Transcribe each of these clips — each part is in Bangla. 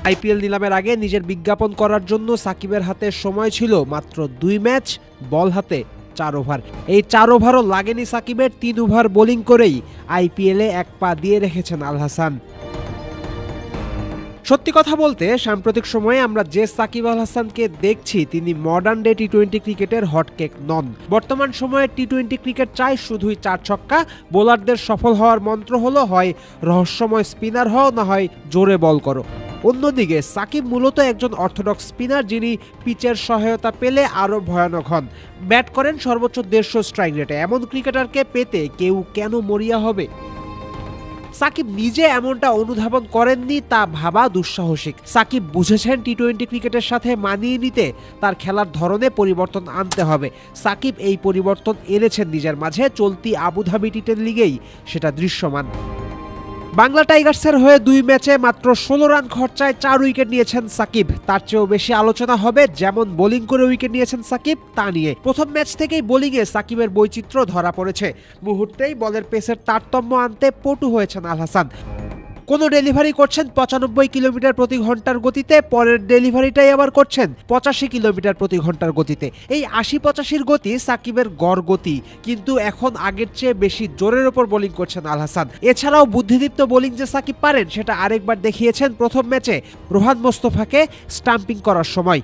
আইপিএল নিলামের আগে নিজের বিজ্ঞাপন করার জন্য সাকিবের হাতে সময় ছিল মাত্র 2 ম্যাচ, বল হাতে 4 ওভার। এই 4 ওভারও লাগেনি সাকিবের। 3 ওভার বোলিং করেই আইপিএলে 1 পা দিয়ে রেখেছেন আল হাসান। সত্যি কথা বলতে সাম্প্রতিক সময়ে আমরা যে সাকিব আল হাসানকে দেখছি তিনি মডার্ন ডে টি-20 ক্রিকেটের হটকেক নন। বর্তমান সময়ে টি-20 ক্রিকেট চাই শুধুই 4 ছক্কা। বোলারদের সফল হওয়ার মন্ত্র হলো হয় রহস্যময় স্পিনার হও, না হয় জোরে বল করো। অন্যদিকে সাকিব মূলত একজন অর্থোডক্স স্পিনার, যিনি পিচের সহায়তা পেলে আরও ভয়ানক হন। ব্যাট করেন সর্বোচ্চ 150 স্ট্রাইক রেটে। এমন ক্রিকেটারকে পেতে কেউ কেন মরিয়া হবে? সাকিব নিজে এমনটা অনুধাবন করেননি তা ভাবা দুঃসাহসিক। সাকিব বুঝেছেন টি-20 ক্রিকেটের সাথে মানিয়ে নিতে তার খেলার ধরনে পরিবর্তন আনতে হবে। সাকিব এই পরিবর্তন এনেছেন নিজের মাঝে। চলতি আবুধাবি টি10 লিগেই সেটা দৃশ্যমান। বাংলা টাইগার্সের হয়ে 2 ম্যাচে মাত্র 16 রান খরচায় 4 উইকেট নিয়েছেন সাকিব। তার চেয়েও বেশি আলোচনা হবে যেমন বোলিং করে উইকেট নিয়েছেন সাকিব তা নিয়ে। প্রথম ম্যাচ থেকেই বোলিংয়ে সাকিবের বৈচিত্র্য ধরা পড়েছে। মুহূর্তেই বলের পেসের তারতম্য আনতে পটু হয়েছেন আল হাসান। কোনো ডেলিভারি করছেন 95 কিলোমিটার প্রতি ঘন্টার গতিতে, পরের ডেলিভারিটাই আবার করছেন 85 কিলোমিটার প্রতি ঘন্টার গতিতে। এই 80-85 গতি সাকিবের গড় গতি, কিন্তু এখন আগের চেয়ে বেশি জোরের ওপর বোলিং করছেন আল হাসান। এছাড়াও বুদ্ধিদীপ্ত বোলিং যে সাকিব পারেন সেটা আরেকবার দেখিয়েছেন প্রথম ম্যাচে রোহান মোস্তফাকে স্টাম্পিং করার সময়।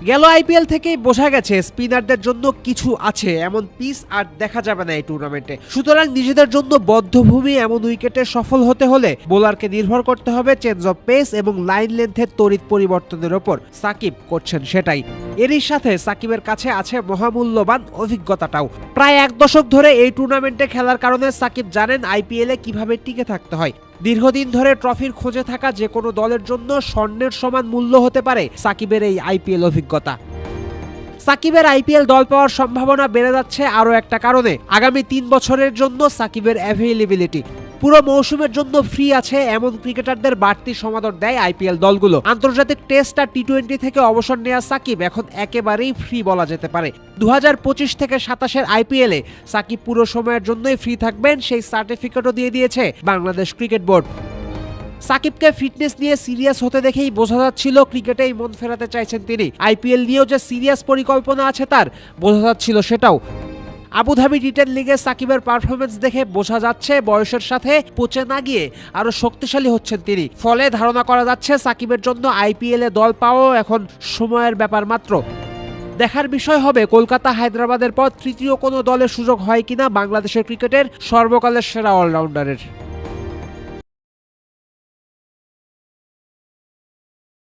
গেল আইপিএল থেকেই বোঝা গেছে স্পিনারদের জন্য কিছু আছে, এমন পিচ আর দেখা যাবে না এই টুর্নামেন্টে। সুতরাং নিজেদের জন্য বদ্ধভূমি এমন উইকেটে সফল হতে হলে বোলারকে নির্ভর করতে হবে চেঞ্জ অফ পেস এবং লাইন লেন্থের তড়িৎ পরিবর্তনের ওপর। সাকিব করছেন সেটাই। এরই সাথে সাকিবের কাছে আছে মহামূল্যবান অভিজ্ঞতাটাও। প্রায় 1 দশক ধরে এই টুর্নামেন্টে খেলার কারণে সাকিব জানেন আইপিএলে কিভাবে টিকে থাকতে হয়। দীর্ঘদিন ধরে ট্রফির খোঁজে থাকা যে কোনো দলের জন্য স্বর্ণের সমান মূল্য হতে পারে সাকিবের এই আইপিএল অভিজ্ঞতা। সাকিবের আইপিএল দল পাওয়ার সম্ভাবনা বেড়ে যাচ্ছে আরও একটা কারণে। আগামী 3 বছরের জন্য সাকিবের অ্যাভেইলেবিলিটি। পুরো মৌসুমের জন্য ফ্রি আছে এমন ক্রিকেটারদের বাড়তি সমাদর দেয় আইপিএল দলগুলো। আন্তর্জাতিক টেস্ট আর টি-20 থেকে অবসর নেওয়া সাকিব এখন একেবারেই ফ্রি বলা যেতে পারে। 2025 থেকে 27-এর আইপিএলে সাকিব পুরো সময়ের জন্যই ফ্রি থাকবেন, সেই সার্টিফিকেটও দিয়ে দিয়েছে বাংলাদেশ ক্রিকেট বোর্ড। সাকিবকে ফিটনেস নিয়ে সিরিয়াস হতে দেখেই বোঝা যাচ্ছিল ক্রিকেটেই মন ফেরাতে চাইছেন তিনি। আইপিএল নিয়েও যে সিরিয়াস পরিকল্পনা আছে তার বোঝা যাচ্ছিল সেটাও। আবুধাবি টি10 লিগে সাকিবের পারফরমেন্স দেখে বোঝা যাচ্ছে বয়সের সাথে পচে না গিয়ে আরো শক্তিশালী হচ্ছেন তিনি। ফলে ধারণা করা যাচ্ছে সাকিবের জন্য আইপিএলে দল পাওয়াও এখন সময়ের ব্যাপার মাত্র। দেখার বিষয় হবে কলকাতা হায়দ্রাবাদের পর তৃতীয় কোনো দলের সুযোগ হয় কিনা বাংলাদেশের ক্রিকেটের সর্বকালের সেরা অলরাউন্ডারের।